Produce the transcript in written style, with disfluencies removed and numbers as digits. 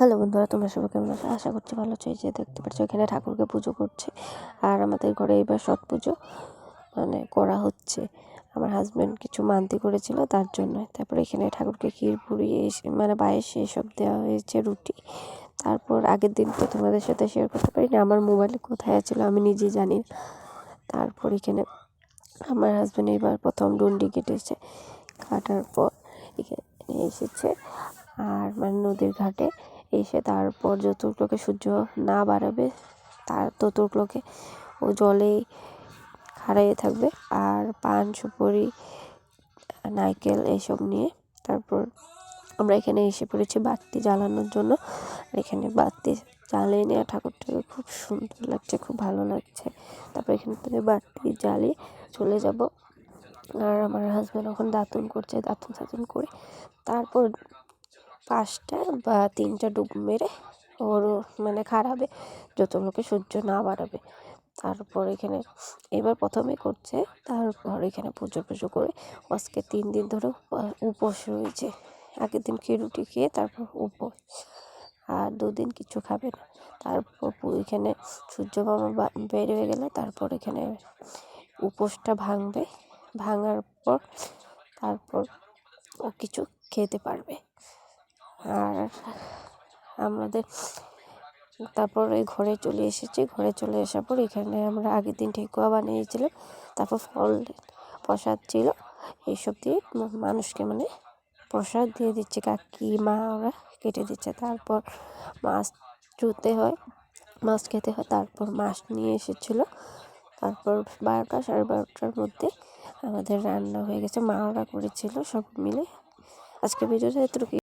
Hello বন্ধুরা, তোমরা সবাই কেমন আছো? আশা করছি ভালো আছো। এই যে দেখতে পাচ্ছ এখানে ঠাকুরকে পুজো করছে, আর আমাদের ঘরে এবার ছট পুজো করা হচ্ছে। আমার হাজব্যান্ড কিছু মানতি করেছিল তার জন্য। তারপর এখানে ঠাকুরকে ক্ষীর পুরি পায়েস এসব দেওয়া হয়েছে, রুটি। তারপর আগের দিন তো তোমাদের সাথে শেয়ার করতে পারি না, আমার মোবাইলে কোথায় ছিল আমি নিজেই জানি না। তারপর এখানে আমার হাজব্যান্ড এবার প্রথম ডন্ডি কেটেছে, কাটার পর এখানে এসেছে আর নদীর ঘাটে এসে তারপর যতটুকুকে সূর্য না বাড়াবে তার ততটুকুকে ও জলেই হারিয়ে থাকবে। আর পান সুপারি নারকেল এইসব নিয়ে তারপর আমরা এখানে এসে পড়েছি বাতি জ্বালানোর জন্য। আর এখানে বাতি জ্বালিয়ে নেওয়া ঠাকুরটাকে খুব সুন্দর লাগছে, খুব ভালো লাগছে। তারপর এখান থেকে বাতি জ্বালিয়ে চলে যাব। আর আমার হাজব্যান্ড এখন দাঁতন করছে, দাঁতন করে তারপর 5টা বা 3টা ডুব মেরে ওর খারাবে যত লোকে সূর্য না বাড়াবে। তারপর এখানে এবার প্রথমে করছে, তারপর এখানে পুজো করে আজকে 3 দিন ধরে উপোস রয়েছে। আগের দিন রুটি খেয়ে তারপর উপোস, আর 2 দিন কিছু খাবে না। তারপর এখানে সূর্য মামা বের হয়ে গেলে তারপর এখানে উপোসটা ভাঙার পর তারপর ও কিছু খেতে পারবে। আর আমাদের তারপর এই ঘরে চলে এসেছি। ঘরে চলে আসার পর এখানে আমরা আগের দিন ঠেকুয়া বানিয়েছিলাম, তারপর ফল প্রসাদ ছিল, এইসব দিয়ে মানুষকে প্রসাদ দিয়ে দিচ্ছে। কাকি মা ওরা কেটে দিচ্ছে। তারপর মাছ খেতে হয়। তারপর মাছ নিয়ে এসেছিলো। তারপর 12টা সাড়ে 12টার মধ্যে আমাদের রান্না হয়ে গেছে, মা ওরা করেছিল সব মিলে। আজকে ভিডিওটা এতটুকু।